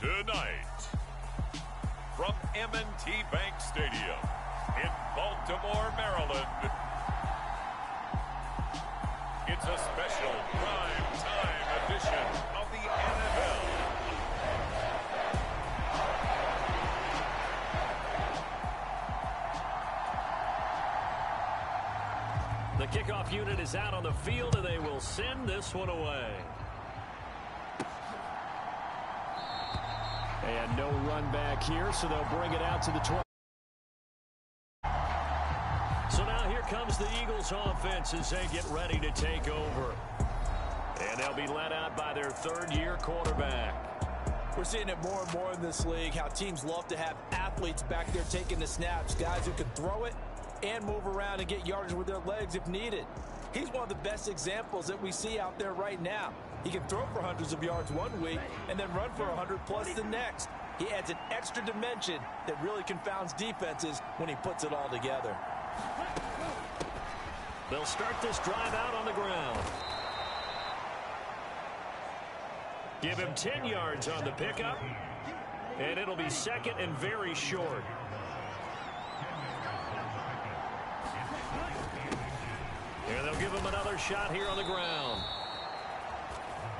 Tonight, from M&T Bank Stadium in Baltimore, Maryland, it's a special prime-time edition of the NFL. The kickoff unit is out on the field, and they will send this one away. And no run back here, so they'll bring it out to the 12. So now here comes the Eagles offense as they get ready to take over. And they'll be led out by their third-year quarterback. We're seeing it more and more in this league, how teams love to have athletes back there taking the snaps, guys who can throw it and move around and get yardage with their legs if needed. He's one of the best examples that we see out there right now. He can throw for hundreds of yards one week and then run for 100+ the next. He adds an extra dimension that really confounds defenses when he puts it all together. They'll start this drive out on the ground. Give him 10 yards on the pickup, and it'll be second and very short. And they'll give him another shot here on the ground.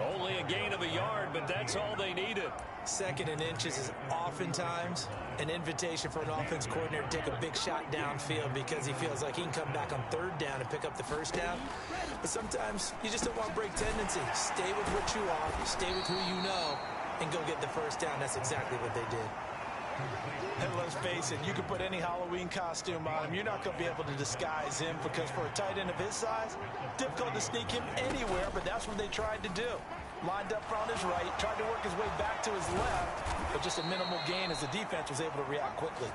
Only a gain of a yard, but that's all they needed. Second and inches is oftentimes an invitation for an offense coordinator to take a big shot downfield because he feels like he can come back on third down and pick up the first down. But sometimes you just don't want to break tendency. Stay with what you are, stay with who you know, and go get the first down. That's exactly what they did. And let's face it, you can put any Halloween costume on him. You're not going to be able to disguise him because for a tight end of his size, difficult to sneak him anywhere, but that's what they tried to do. Lined up on his right, tried to work his way back to his left, but just a minimal gain as the defense was able to react quickly.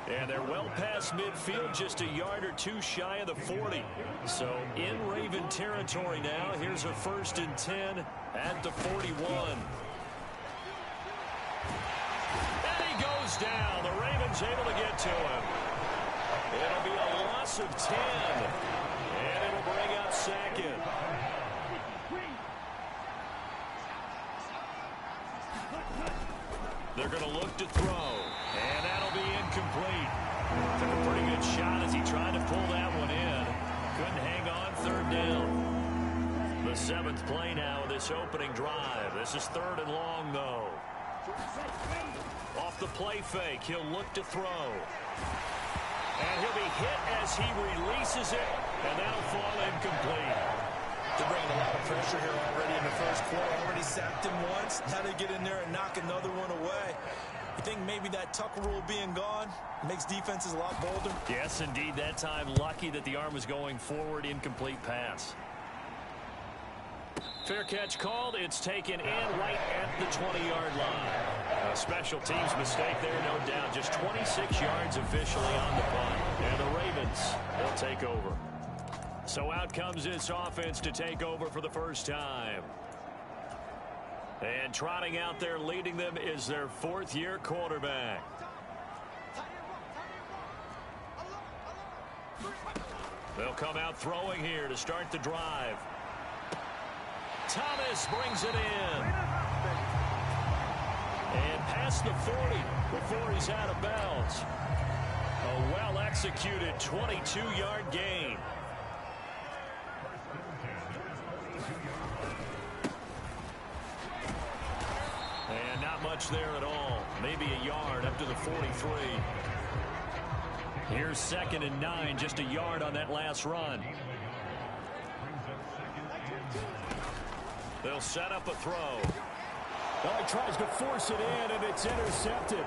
And they're well past midfield, just a yard or two shy of the 40. So in Raven territory now. Here's a 1st and 10 at the 41. Down. The Ravens able to get to him. It'll be a loss of 10. And it'll bring up second. They're going to look to throw. And that'll be incomplete. Took a pretty good shot as he tried to pull that one in. Couldn't hang on third down. The 7th play now of this opening drive. This is 3rd and long, though. Off the play fake, he'll look to throw. And he'll be hit as he releases it, and that'll fall incomplete. They're bringing a lot of pressure here already in the first quarter. Already sacked him once. Now they get in there and knock another one away. You think maybe that tuck rule being gone makes defenses a lot bolder? Yes, indeed. That time, lucky that the arm was going forward, incomplete pass. Fair catch called. It's taken in right at the 20-yard line. A special teams mistake there, no doubt. Just 26 yards officially on the punt. And the Ravens will take over. So out comes this offense to take over for the first time. And trotting out there leading them is their 4th-year quarterback. They'll come out throwing here to start the drive. Thomas brings it in. And past the 40 before he's out of bounds. A well-executed 22-yard gain. And not much there at all. Maybe a yard up to the 43. Here's 2nd and 9, just a yard on that last run. They'll set up a throw. Well, he tries to force it in, and it's intercepted.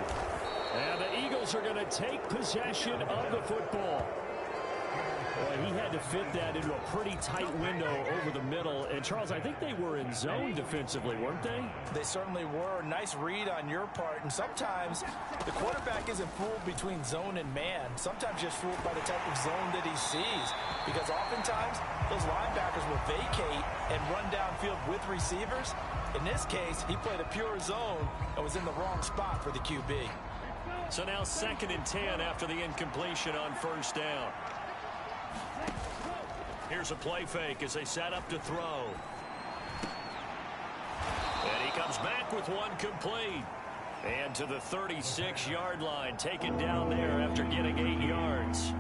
And the Eagles are going to take possession of the football. Boy, he had to fit that into a pretty tight window over the middle. And, Charles, I think they were in zone defensively, weren't they? They certainly were. Nice read on your part. And sometimes the quarterback isn't fooled between zone and man. Sometimes just fooled by the type of zone that he sees. Because oftentimes those linebackers will vacate and run downfield with receivers. In this case, he played a pure zone and was in the wrong spot for the QB. So now 2nd and 10 after the incompletion on 1st down. Here's a play fake as they set up to throw. And he comes back with one complete. And to the 36-yard line, taken down there after getting 8 yards.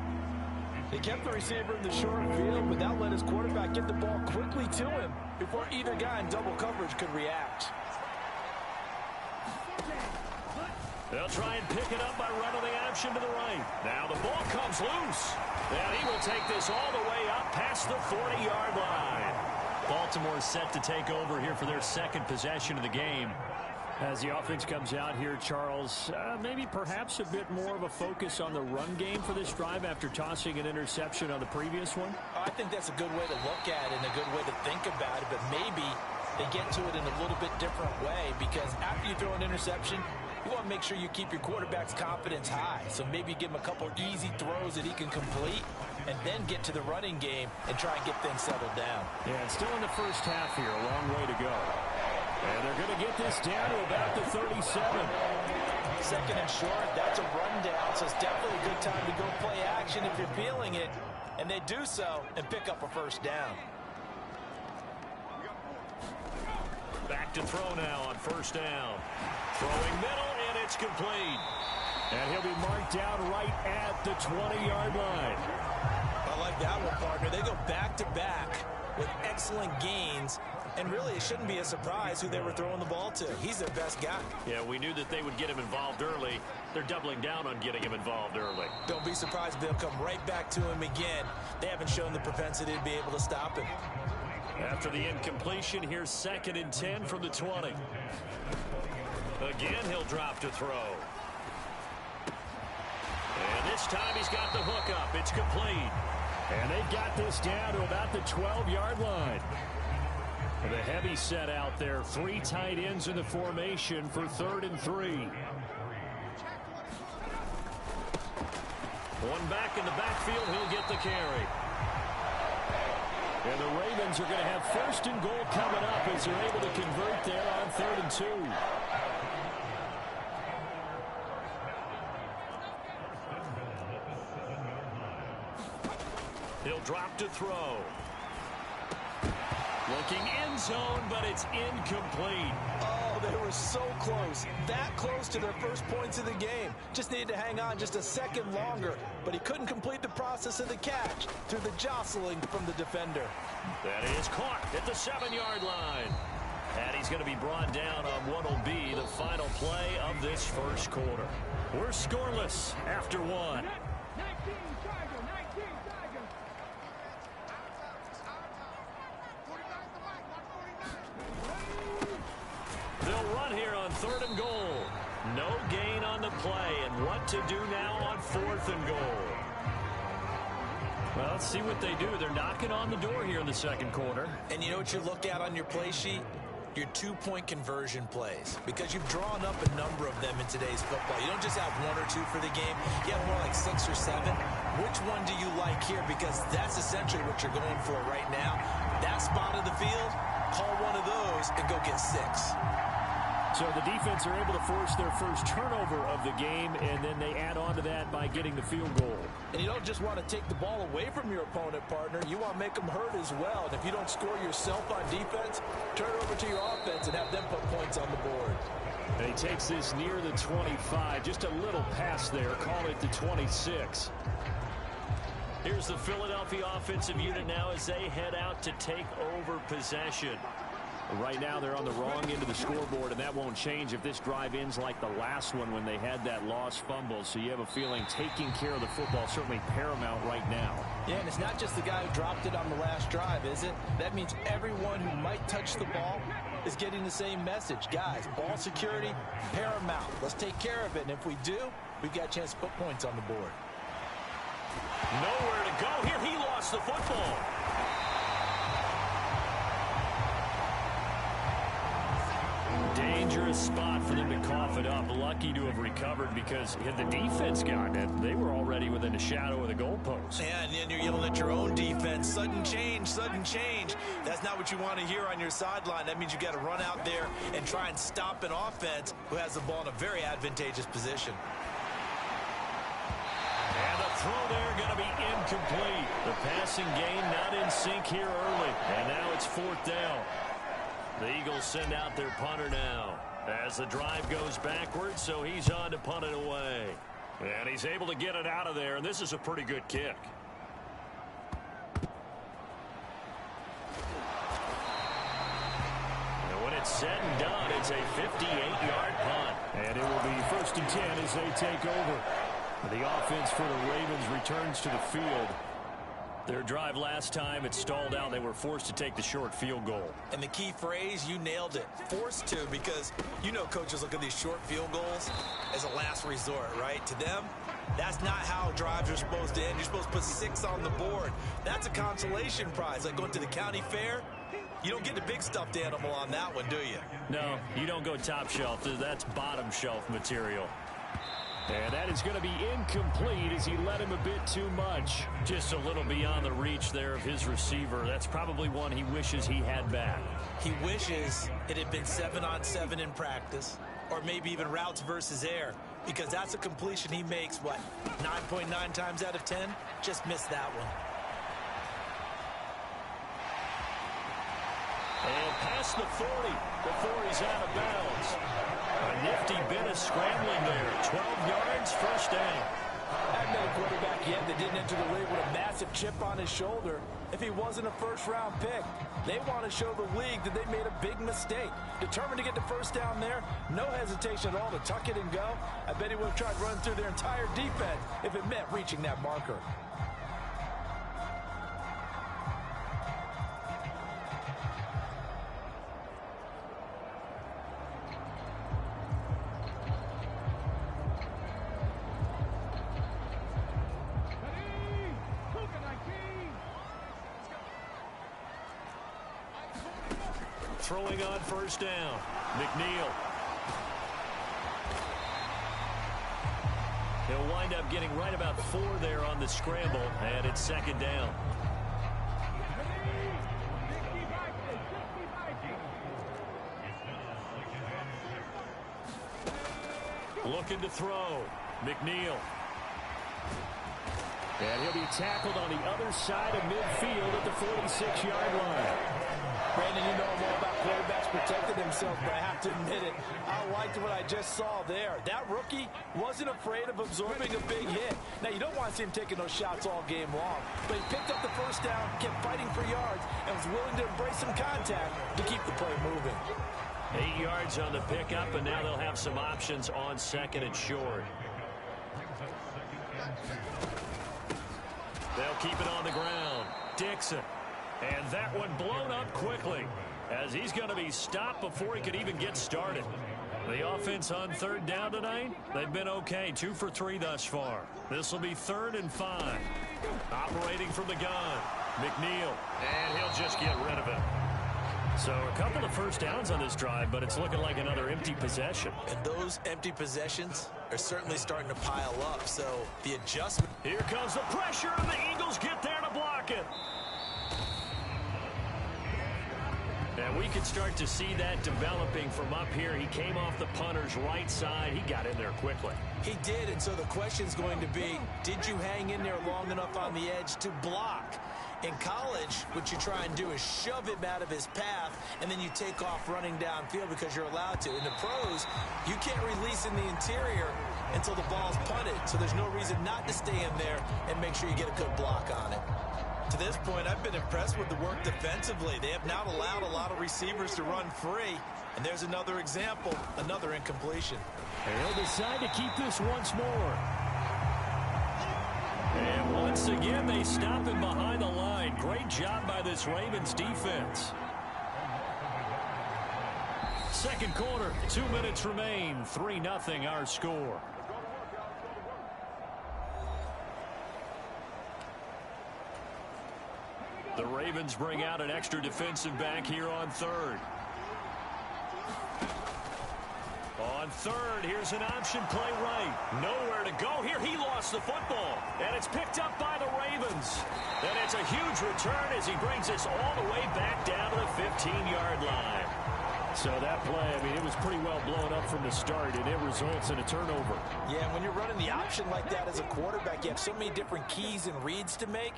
They kept the receiver in the short field, but that let his quarterback get the ball quickly to him before either guy in double coverage could react. They'll try and pick it up by running the option to the right. Now the ball comes loose. And he will take this all the way up past the 40-yard line. Baltimore set to take over here for their second possession of the game. As the offense comes out here, Charles, maybe perhaps a bit more of a focus on the run game for this drive after tossing an interception on the previous one? I think that's a good way to look at it and a good way to think about it, but maybe they get to it in a little bit different way, because after you throw an interception, you want to make sure you keep your quarterback's confidence high. So maybe give him a couple easy throws that he can complete and then get to the running game and try and get things settled down. Yeah, it's still in the first half here. A long way to go. And they're going to get this down to about the 37. Second and short, that's a rundown, so it's definitely a good time to go play action if you're feeling it. And they do so and pick up a first down. Back to throw now on first down. Throwing middle, and it's complete. And he'll be marked down right at the 20-yard line. I like that one, partner. They go back-to-back with excellent gains. And really, it shouldn't be a surprise who they were throwing the ball to. He's their best guy. Yeah, we knew that they would get him involved early. They're doubling down on getting him involved early. Don't be surprised if they'll come right back to him again. They haven't shown the propensity to be able to stop him. After the incompletion, here's 2nd and 10 from the 20. Again, he'll drop to throw. And this time he's got the hook up. It's complete. And they've got this down to about the 12-yard line. The heavy set out there. 3 tight ends in the formation for 3rd and 3. One back in the backfield. He'll get the carry. And the Ravens are going to have 1st and goal coming up as they're able to convert there on 3rd and 2. He'll drop to throw. Looking end zone, but it's incomplete. Oh, they were so close. That close to their first points of the game. Just needed to hang on just a second longer, but he couldn't complete the process of the catch through the jostling from the defender. That is caught at the 7-yard line. And he's going to be brought down on what will be the final play of this first quarter. We're scoreless after 1. They'll run here on 3rd and goal. No gain on the play, and what to do now on 4th and goal. Well, let's see what they do. They're knocking on the door here in the second quarter. And you know what you look at on your play sheet? Your 2-point conversion plays, because you've drawn up a number of them in today's football. You don't just have 1 or 2 for the game. You have more like 6 or 7. Which one do you like here? Because that's essentially what you're going for right now. That spot of the field, call one of those and go get 6. So the defense are able to force their first turnover of the game, and then they add on to that by getting the field goal. And you don't just want to take the ball away from your opponent, partner. You want to make them hurt as well. And if you don't score yourself on defense, turn it over to your offense and have them put points on the board. And he takes this near the 25. Just a little pass there. Call it the 26. Here's the Philadelphia offensive unit now as they head out to take over possession. Right now they're on the wrong end of the scoreboard, and that won't change if this drive ends like the last one when they had that lost fumble. So you have a feeling taking care of the football is certainly paramount right now. Yeah, and it's not just the guy who dropped it on the last drive, is it? That means everyone who might touch the ball is getting the same message. Guys, ball security, paramount. Let's take care of it, and if we do, we've got a chance to put points on the board. Nowhere to go here. He lost the football. Dangerous spot for them to cough it up. Lucky to have recovered because had the defense gotten it, they were already within the shadow of the goalpost. Yeah, and then you're yelling at your own defense. Sudden change, sudden change. That's not what you want to hear on your sideline. That means you got to run out there and try and stop an offense who has the ball in a very advantageous position. And the throw there going to be incomplete. The passing game not in sync here early. And now it's 4th down. The Eagles send out their punter now as the drive goes backwards, so he's on to punt it away. And he's able to get it out of there, and this is a pretty good kick. And when it's said and done, it's a 58-yard punt. And it will be 1st and 10 as they take over. The offense for the Ravens returns to the field. Their drive last time, it stalled out. They were forced to take the short field goal. And the key phrase, you nailed it. Forced to, because you know coaches look at these short field goals as a last resort, right? To them, that's not how drives are supposed to end. You're supposed to put 6 on the board. That's a consolation prize. Like going to the county fair, you don't get the big stuffed animal on that one, do you? No, you don't go top shelf. That's bottom shelf material. And that is going to be incomplete as he led him a bit too much. Just a little beyond the reach there of his receiver. That's probably one he wishes he had back. He wishes it had been 7-on-7 in practice, or maybe even routes versus air, because that's a completion he makes, what, 9.9 times out of 10? Just missed that one. And past the 40 before he's out of bounds. A nifty bit of scrambling there. 12 yards, first down. I've met a quarterback yet that didn't enter the league with a massive chip on his shoulder if he wasn't a first-round pick. They want to show the league that they made a big mistake. Determined to get the first down there, no hesitation at all to tuck it and go. I bet he would have tried running through their entire defense if it meant reaching that marker. Throwing on first down, McNeil. He'll wind up getting right about 4 there on the scramble, and it's 2nd down. Looking to throw, McNeil. And he'll be tackled on the other side of midfield at the 46-yard line. Brandon, you know more about quarterbacks protecting themselves, but I have to admit it. I liked what I just saw there. That rookie wasn't afraid of absorbing a big hit. Now, you don't want to see him taking those shots all game long, but he picked up the first down, kept fighting for yards, and was willing to embrace some contact to keep the play moving. 8 yards on the pickup, and now they'll have some options on 2nd and short. They'll keep it on the ground. Dixon. And that one blown up quickly as he's going to be stopped before he could even get started. The offense on 3rd down tonight, they've been okay. 2 for 3 thus far. This will be 3rd and 5. Operating from the gun, McNeil. And he'll just get rid of it. So a couple of first downs on this drive, but it's looking like another empty possession. And those empty possessions are certainly starting to pile up. So the adjustment. Here comes the pressure, and the Eagles get there to block it. And we can start to see that developing from up here. He came off the punter's right side. He got in there quickly. He did, and so the question's going to be, did you hang in there long enough on the edge to block? In college, what you try and do is shove him out of his path, and then you take off running downfield because you're allowed to. In the pros, you can't release in the interior until the ball's punted, so there's no reason not to stay in there and make sure you get a good block on it. To this point, I've been impressed with the work defensively. They have not allowed a lot of receivers to run free. And there's another example, another incompletion. And he'll decide to keep this once more. And once again, they stop him behind the line. Great job by this Ravens defense. 2nd quarter, 2 minutes remain. 3-0 our score. The Ravens bring out an extra defensive back here on 3rd. On 3rd, here's an option play right. Nowhere to go here. He lost the football. And it's picked up by the Ravens. And it's a huge return as he brings us all the way back down to the 15-yard line. So that play, I mean, it was pretty well blown up from the start, and it results in a turnover. Yeah, and when you're running the option like that as a quarterback, you have so many different keys and reads to make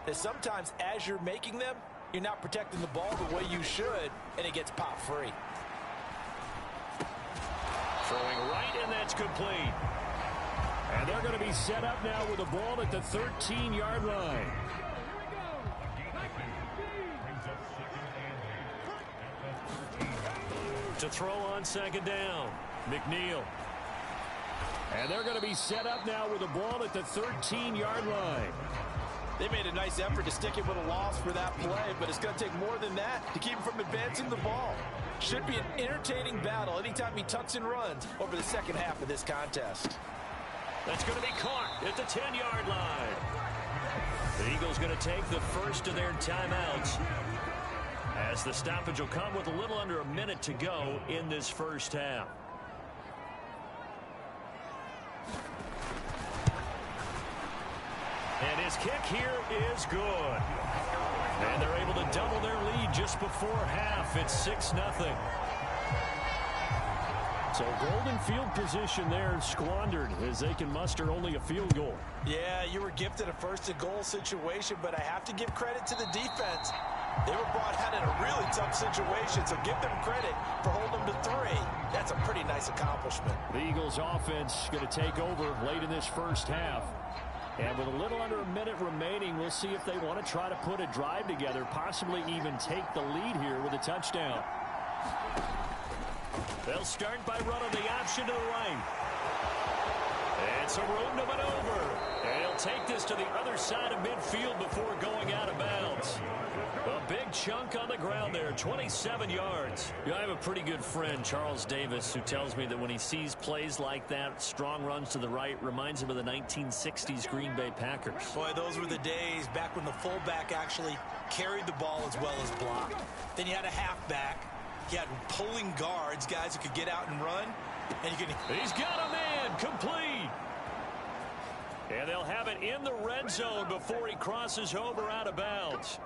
that sometimes as you're making them, you're not protecting the ball the way you should, and it gets popped free. Throwing right, and that's complete. And they're going to be set up now with the ball at the 13-yard line. To throw on second down, McNeil. And they're going to be set up now with the ball at the 13-yard line. They made a nice effort to stick it with a loss for that play, but it's going to take more than that to keep him from advancing the ball. Should be an entertaining battle anytime he tucks and runs over the second half of this contest. That's going to be caught at the 10-yard line. The Eagles going to take the first of their timeouts, as the stoppage will come with a little under a minute to go in this first half. And his kick here is good. And they're able to double their lead just before half. It's 6-0. So golden field position there squandered as they can muster only a field goal. Yeah, you were gifted a first-and-goal situation, but I have to give credit to the defense. They were brought out in a really tough situation, so give them credit for holding them to 3. That's a pretty nice accomplishment. The Eagles offense going to take over late in this first half. And with a little under a minute remaining, we'll see if they want to try to put a drive together, possibly even take the lead here with a touchdown. They'll start by running the option to the right. And some room to maneuver. And he'll take this to the other side of midfield before going out of bounds. A big chunk on the ground there, 27 yards. Yeah, I have a pretty good friend, Charles Davis, who tells me that when he sees plays like that, strong runs to the right, reminds him of the 1960s Green Bay Packers. Boy, those were the days back when the fullback actually carried the ball as well as blocked. Then you had a halfback. You had pulling guards, guys who could get out and run. And you can... He's got a man, complete. And they'll have it in the red zone before he crosses over out of bounds.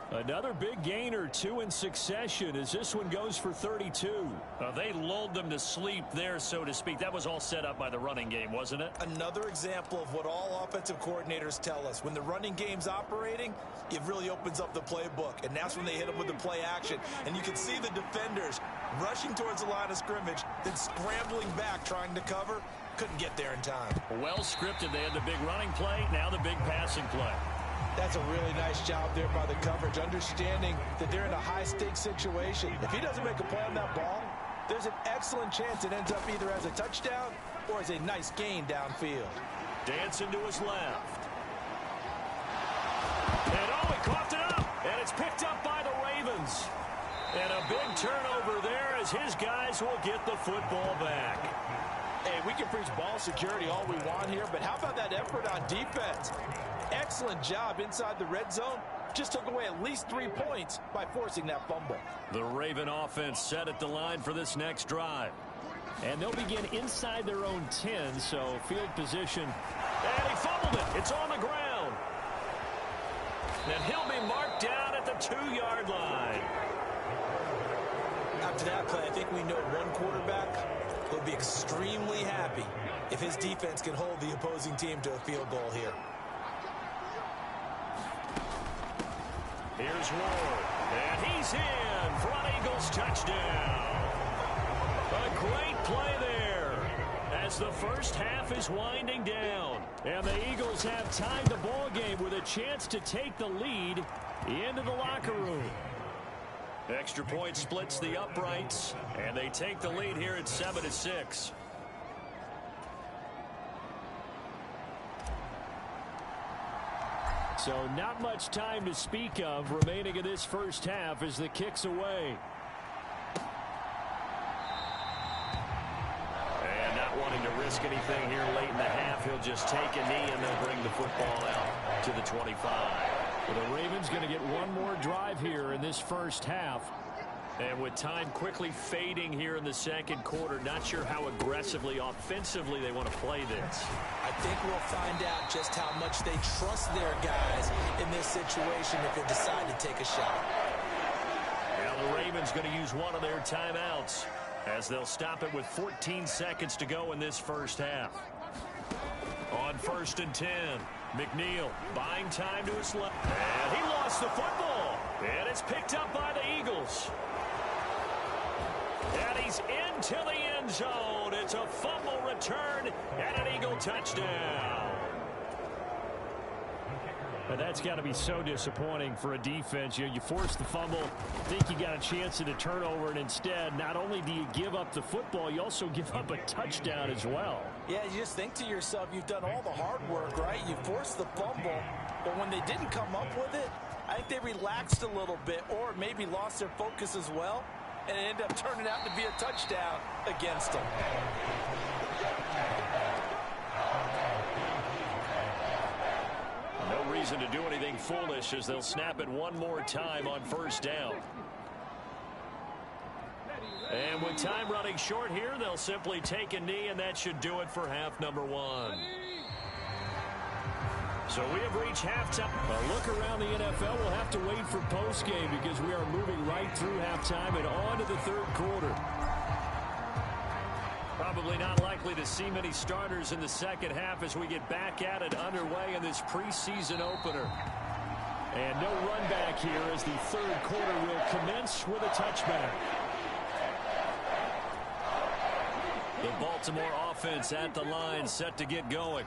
Another big gain or 2 in succession as this one goes for 32. They lulled them to sleep there, so to speak. That was all set up by the running game, wasn't it? Another example of what all offensive coordinators tell us. When the running game's operating, it really opens up the playbook. And that's when they hit them with the play action. And you can see the defenders rushing towards the line of scrimmage, then scrambling back trying to cover. Couldn't get there in time. Well scripted. They had the big running play, now the big passing play. That's a really nice job there by the coverage, understanding that they're in a high-stakes situation. If he doesn't make a play on that ball, there's an excellent chance it ends up either as a touchdown or as a nice gain downfield. Dancing to his left. And oh, he coughed it up, and it's picked up by the Ravens. And a big turnover there as his guys will get the football back. Hey, we can preach ball security all we want here, but how about that effort on defense? Excellent job inside the red zone. Just took away at least 3 points by forcing that fumble. The Raven offense set at the line for this next drive. And they'll begin inside their own 10, so field position. And he fumbled it. It's on the ground. And he'll be marked down at the 2-yard line. After that play, I think we know one quarterback will be extremely happy if his defense can hold the opposing team to a field goal here. Here's Ward, and he's in for an Eagles touchdown. A great play there as the first half is winding down. And the Eagles have tied the ball game with a chance to take the lead into the locker room. Extra point splits the uprights, and they take the lead here at 7-6. So not much time to speak of remaining in this first half as the kick's away. And not wanting to risk anything here late in the half, he'll just take a knee and they'll bring the football out to the 25. Well, the Ravens going to get one more drive here in this first half. And with time quickly fading here in the second quarter, not sure how aggressively, offensively they want to play this. I think we'll find out just how much they trust their guys in this situation if they decide to take a shot. Now the Ravens going to use one of their timeouts as they'll stop it with 14 seconds to go in this first half. On 1st and 10, McNeil buying time to his left. And he lost the football. And it's picked up by the Eagles. And he's into the end zone. It's a fumble return and an Eagle touchdown. And that's got to be so disappointing for a defense. You force the fumble, think you got a chance at a turnover, and instead, not only do you give up the football, you also give up a touchdown as well. Yeah, you just think to yourself, you've done all the hard work, right? You forced the fumble, but when they didn't come up with it, I think they relaxed a little bit or maybe lost their focus as well, and it ended up turning out to be a touchdown against them. No reason to do anything foolish as they'll snap it one more time on first down. And with time running short here, they'll simply take a knee, and that should do it for half number one. So we have reached halftime. A look around the NFL. We'll have to wait for postgame because we are moving right through halftime and on to the third quarter. Probably not likely to see many starters in the second half as we get back at it underway in this preseason opener. And no run back here as the third quarter will commence with a touchback. The Baltimore offense at the line, set to get going.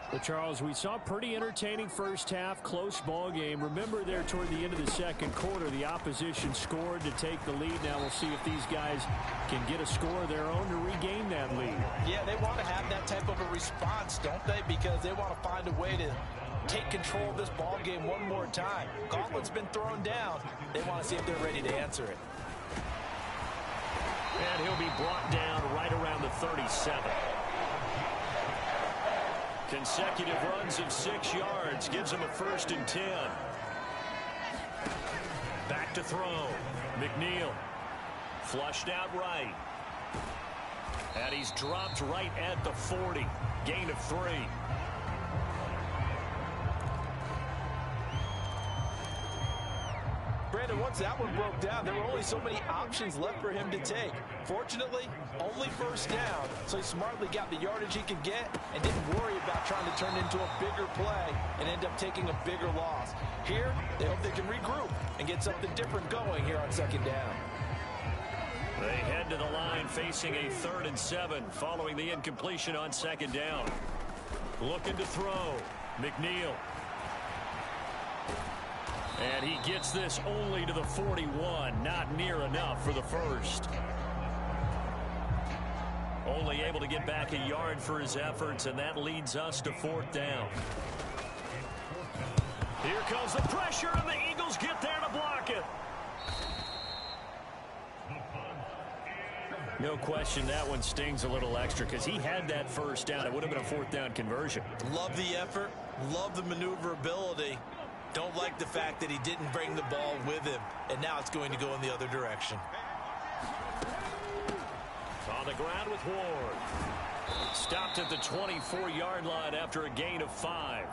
Well, Charles, we saw a pretty entertaining first half, close ball game. Remember there toward the end of the second quarter, the opposition scored to take the lead. Now we'll see if these guys can get a score of their own to regain that lead. Yeah, they want to have that type of a response, don't they? Because they want to find a way to take control of this ball game one more time. Gauntlet's been thrown down. They want to see if they're ready to answer it. And he'll be brought down right around the 37. Consecutive runs of 6 yards gives him a 1st and 10. Back to throw. McNeil flushed out right. And he's dropped right at the 40. Gain of 3. Brandon, once that one broke down, there were only so many options left for him to take. Fortunately, only first down, so he smartly got the yardage he could get and didn't worry about trying to turn it into a bigger play and end up taking a bigger loss. Here, they hope they can regroup and get something different going here on second down. They head to the line facing a 3rd and 7 following the incompletion on second down. Looking to throw. McNeil. And he gets this only to the 41. Not near enough for the first. Only able to get back a yard for his efforts, and that leads us to 4th down. Here comes the pressure, and the Eagles get there to block it. No question that one stings a little extra because he had that first down. It would have been a 4th down conversion. Love the effort. Love the maneuverability. Don't like the fact that he didn't bring the ball with him, and now it's going to go in the other direction. On the ground with Ward. Stopped at the 24-yard line after a gain of 5.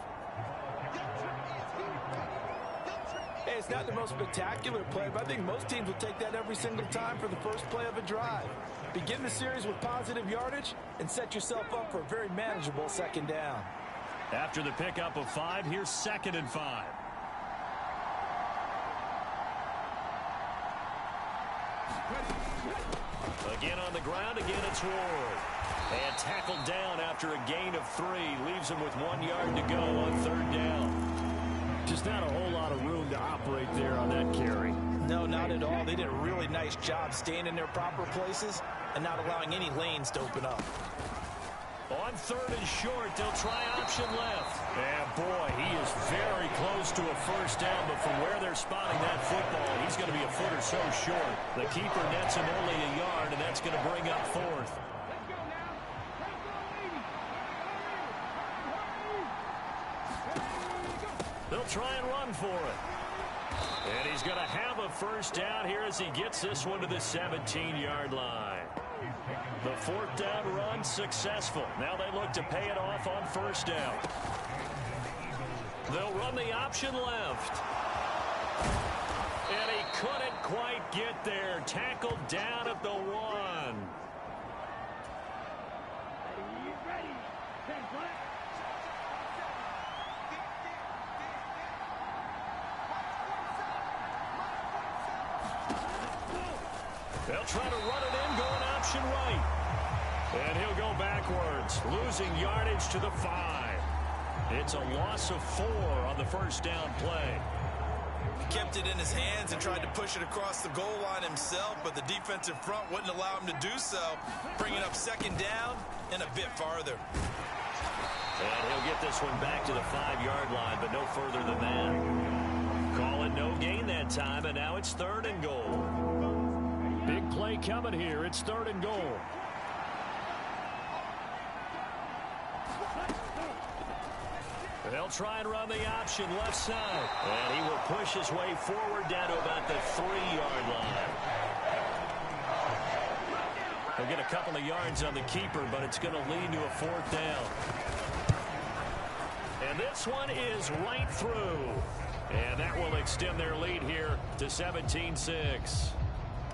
Hey, it's not the most spectacular play, but I think most teams will take that every single time for the first play of a drive. Begin the series with positive yardage and set yourself up for a very manageable second down. After the pickup of 5, here's 2nd and 5. Again on the ground, again it's Ward. And tackled down after a gain of 3. Leaves him with 1 yard to go on 3rd down. Just not a whole lot of room to operate there on that carry. No, not at all. They did a really nice job staying in their proper places and not allowing any lanes to open up. On 3rd and short, they'll try option left. And boy, he is very close to a first down, but from where they're spotting that football, he's going to be a foot or so short. The keeper nets him only a yard, and that's going to bring up 4th. They'll try and run for it. And he's going to have a first down here as he gets this one to the 17-yard line. The 4th down run successful. Now they look to pay it off on first down. They'll run the option left. And he couldn't quite get there. Tackled down at the 1. They'll try to run it in, going option right. And he'll go backwards, losing yardage to the 5. It's a loss of 4 on the first down play. He kept it in his hands and tried to push it across the goal line himself, but the defensive front wouldn't allow him to do so, bringing up second down and a bit farther. And he'll get this one back to the 5-yard line, but no further than that. Call it no gain that time, and now it's 3rd and goal. Big play coming here. It's 3rd and goal. They'll try and run the option left side. And he will push his way forward down to about the 3-yard line. He'll get a couple of yards on the keeper, but it's going to lead to a 4th down. And this one is right through. And that will extend their lead here to 17-6.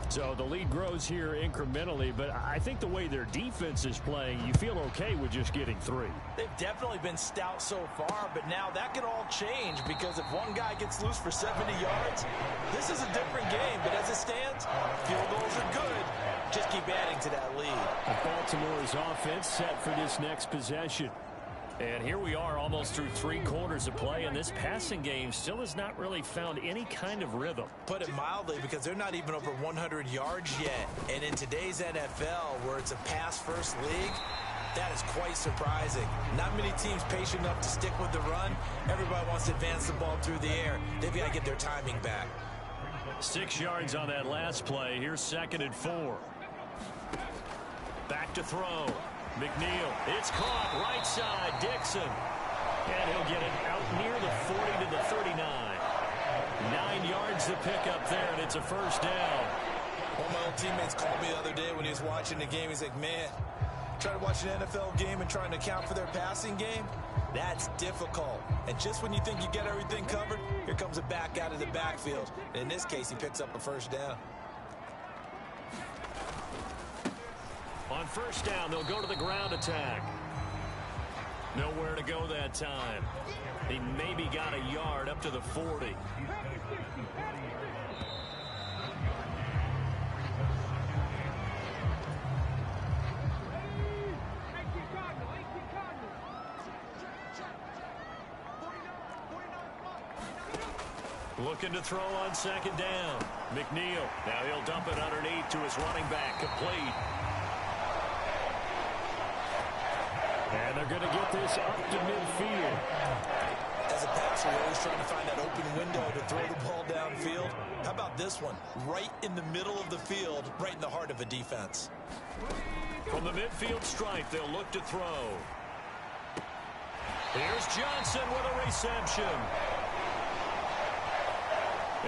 So the lead grows here incrementally, but I think the way their defense is playing, you feel okay with just getting 3. They've definitely been stout so far, but now that can all change because if one guy gets loose for 70 yards, this is a different game. But as it stands, field goals are good. Just keep adding to that lead. Baltimore's offense set for this next possession. And here we are almost through 3 quarters of play, and this passing game still has not really found any kind of rhythm. Put it mildly, because they're not even over 100 yards yet. And in today's NFL, where it's a pass-first league, that is quite surprising. Not many teams patient enough to stick with the run. Everybody wants to advance the ball through the air. They've got to get their timing back. 6 yards on that last play. Here's 2nd and 4. Back to throw. McNeil, it's caught right side, Dixon. And he'll get it out near the 40 to the 39. 9 yards to pick up there, and it's a 1st down. One of my old teammates called me the other day when he was watching the game. He's like, man, trying to watch an NFL game and trying to account for their passing game, that's difficult. And just when you think you get everything covered, here comes a back out of the backfield. And in this case, he picks up a 1st down. On 1st down, they'll go to the ground attack. Nowhere to go that time. He maybe got a yard up to the 40. Looking to throw on 2nd down. McNeil. Now he'll dump it underneath to his running back. Complete. And they're going to get this up to midfield. As a passer, you're always trying to find that open window to throw the ball downfield. How about this one? Right in the middle of the field, right in the heart of a defense. From the midfield stripe, they'll look to throw. Here's Johnson with a reception.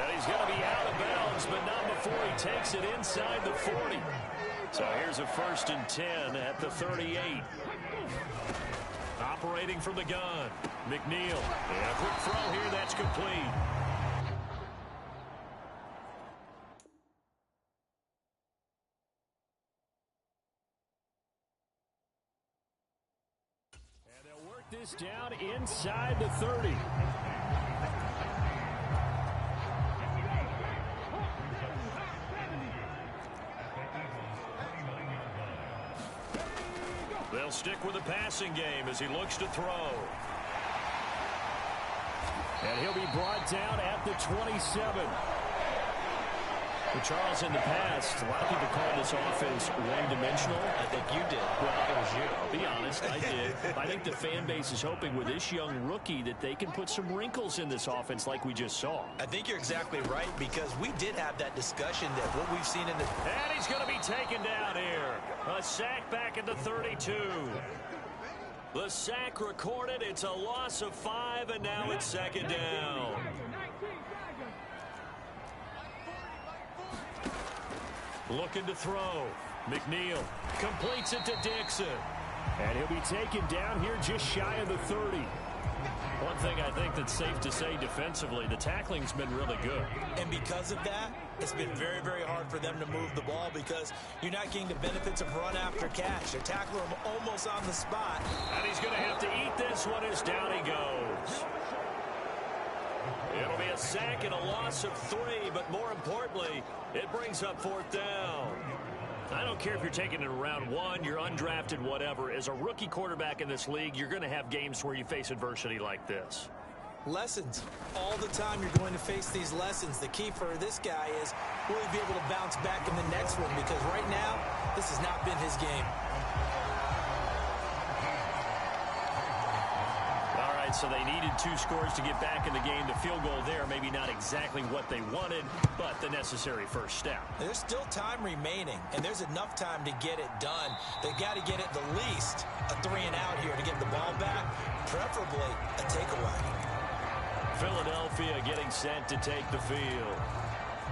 And he's going to be out of bounds, but not before he takes it inside the 40. So here's a 1st and 10 at the 38. Operating from the gun. McNeil. And a quick throw here. That's complete. And they'll work this down inside the 30. They'll stick with the passing game as he looks to throw. And he'll be brought down at the 27. Well, Charles, in the past, a lot of people call this offense one-dimensional. I think you did. Well, it was you. I'll be honest, I did. I think the fan base is hoping with this young rookie that they can put some wrinkles in this offense like we just saw. I think you're exactly right, because we did have that discussion that what we've seen in the... And he's going to be taken down here. A sack back at the 32. The sack recorded. It's a loss of 5, and now it's 2nd down. Looking to throw. McNeil completes it to Dixon. And he'll be taken down here just shy of the 30. One thing I think that's safe to say defensively, the tackling's been really good. And because of that, it's been very, very hard for them to move the ball because you're not getting the benefits of run after catch. They're tackling him almost on the spot. And he's going to have to eat this one as down he goes. It'll be a sack and a loss of 3, but more importantly, it brings up 4th down. I don't care if you're taking it in round 1, you're undrafted, whatever. As a rookie quarterback in this league, you're going to have games where you face adversity like this. Lessons. All the time you're going to face these lessons. The key for this guy is will he be able to bounce back in the next one, because right now, this has not been his game. All right, so they needed 2 scores to get back in the game. The field goal there, maybe not exactly what they wanted, but the necessary first step. There's still time remaining, and there's enough time to get it done. They've got to get it the least a 3 and out here to get the ball back, preferably a takeaway. Philadelphia getting set to take the field.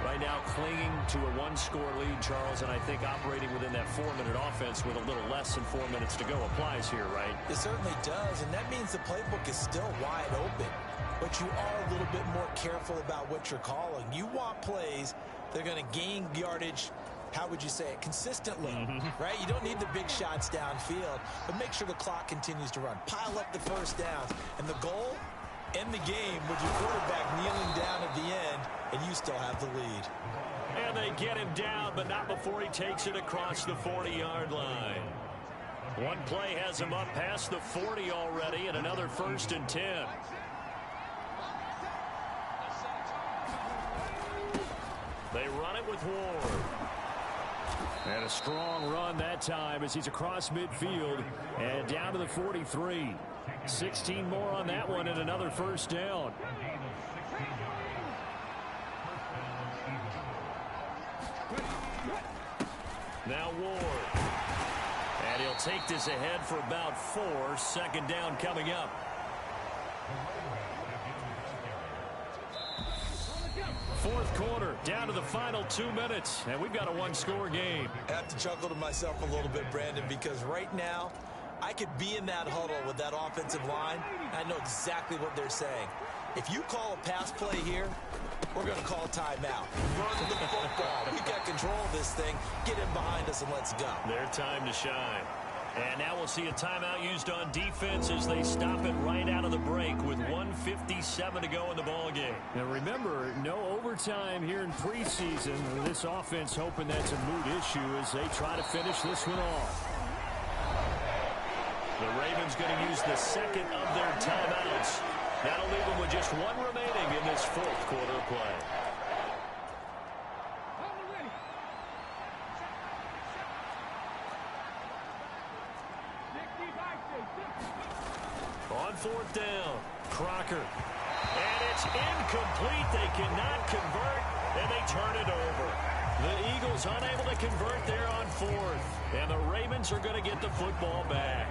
Right now clinging to a 1-score lead, Charles, and I think operating within that 4-minute offense with a little less than 4 minutes to go applies here, right? It certainly does, and that means the playbook is still wide open. But you are a little bit more careful about what you're calling. You want plays that are going to gain yardage, how would you say it, consistently, right? You don't need the big shots downfield, but make sure the clock continues to run. Pile up the first downs, and the goal, end the game with your quarterback kneeling down at the end, and you still have the lead. And they get him down, but not before he takes it across the 40-yard line. One play has him up past the 40 already, and another 1st and 10. They run it with Ward. And a strong run that time as he's across midfield and down to the 43. 16 more on that one and another 1st down. Now Ward. And he'll take this ahead for about 4. 2nd down coming up. Fourth quarter, down to the final 2 minutes, and we've got a 1-score game. I have to chuckle to myself a little bit, Brandon, because right now, I could be in that huddle with that offensive line, and I know exactly what they're saying. If you call a pass play here, we're going to call timeout. Run the football. We've got control of this thing. Get in behind us and let's go. Their time to shine. And now we'll see a timeout used on defense as they stop it right out of the break with 1:57 to go in the ball game. Now remember, no overtime here in preseason. This offense hoping that's a moot issue as they try to finish this one off. The Ravens going to use the 2nd of their timeouts. That'll leave them with just 1 remaining in this 4th quarter of play. On 4th down, Crocker. And it's incomplete. They cannot convert, and they turn it over. The Eagles unable to convert there on 4th. And the Ravens are going to get the football back.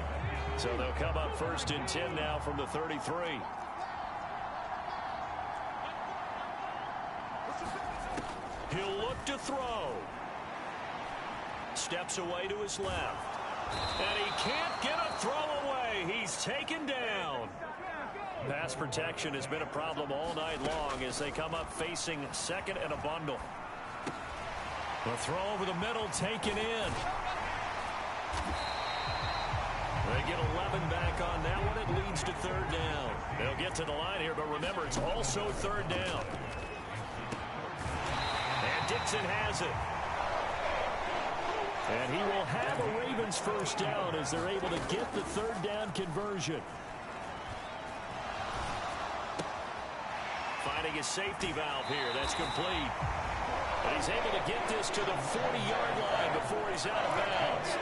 So they'll come up 1st and 10 now from the 33. He'll look to throw. Steps away to his left. And he can't get a throw away. He's taken down. Pass protection has been a problem all night long as they come up facing 2nd and a bundle. The throw over the middle taken in. They get 11 back on that one. It leads to 3rd down. They'll get to the line here, but remember, it's also 3rd down. And Dixon has it. And he will have a Ravens 1st down as they're able to get the 3rd down conversion. Finding his safety valve here. That's complete. But he's able to get this to the 40-yard line before he's out of bounds.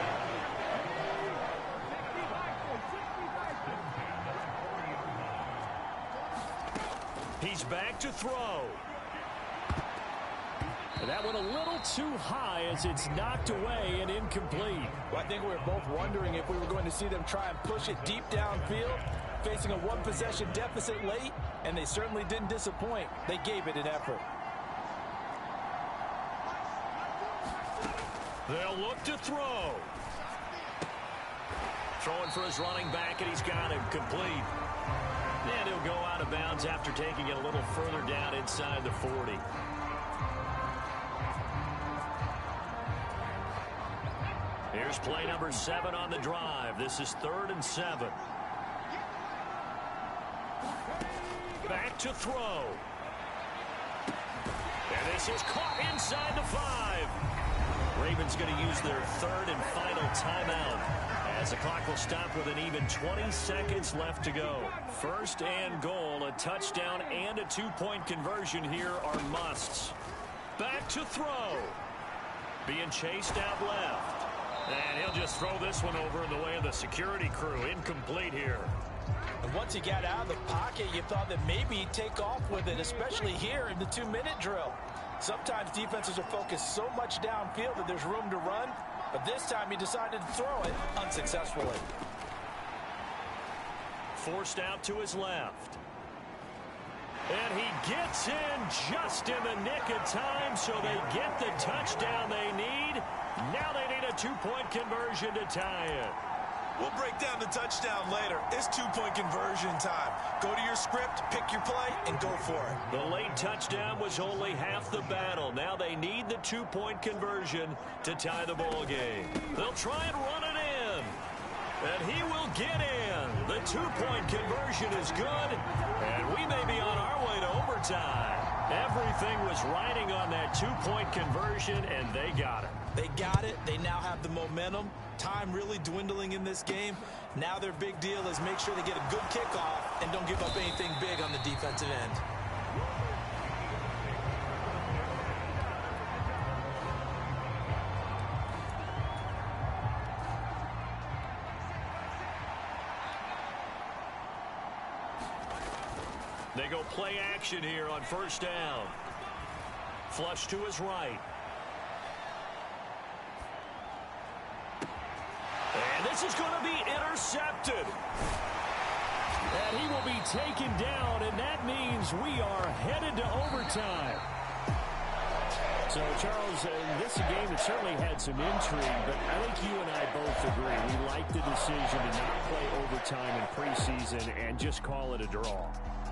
He's back to throw. And that one a little too high as it's knocked away and incomplete. Well, I think we were both wondering if we were going to see them try and push it deep downfield, facing a 1-possession deficit late, and they certainly didn't disappoint. They gave it an effort. They'll look to throw. Throwing for his running back, and he's got him complete. And he'll go out of bounds after taking it a little further down inside the 40. Here's play number 7 on the drive. This is 3rd and 7. Back to throw. And this is caught inside the 5. Ravens going to use their third and final timeout as the clock will stop with an even 20 seconds left to go. First and goal, a touchdown and a 2-point conversion here are musts. Back to throw. Being chased out left. And he'll just throw this one over in the way of the security crew. Incomplete here. And once he got out of the pocket, you thought that maybe he'd take off with it, especially here in the 2-minute drill. Sometimes defenses are focused so much downfield that there's room to run, but this time he decided to throw it unsuccessfully. Forced out to his left. And he gets in just in the nick of time, so they get the touchdown they need. Now they need a 2-point conversion to tie it. We'll break down the touchdown later. It's 2-point conversion time. Go to your script, pick your play, and go for it. The late touchdown was only half the battle. Now they need the 2-point conversion to tie the ball game. They'll try and run it in. And he will get in. The 2-point conversion is good. And we may be on our way to overtime. Everything was riding on that 2-point conversion, and they got it. They got it. They now have the momentum. Time really dwindling in this game. Now their big deal is make sure they get a good kickoff and don't give up anything big on the defensive end. They go play action here on first down. Flush to his right. And this is going to be intercepted. And he will be taken down, and that means we are headed to overtime. So, Charles, this is a game that certainly had some intrigue, but I think you and I both agree. We like the decision to not play overtime in preseason and just call it a draw.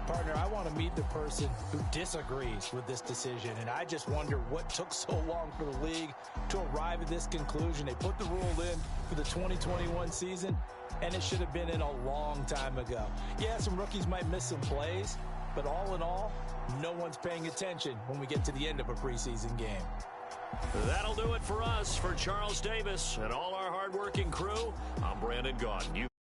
Partner, I want to meet the person who disagrees with this decision, and I just wonder what took so long for the league to arrive at this conclusion. They put the rule in for the 2021 season, and it should have been in a long time ago. Yeah, some rookies might miss some plays, but all in all, no one's paying attention when we get to the end of a preseason game. That'll do it for us. For Charles Davis and all our hardworking crew, I'm Brandon Gaudin.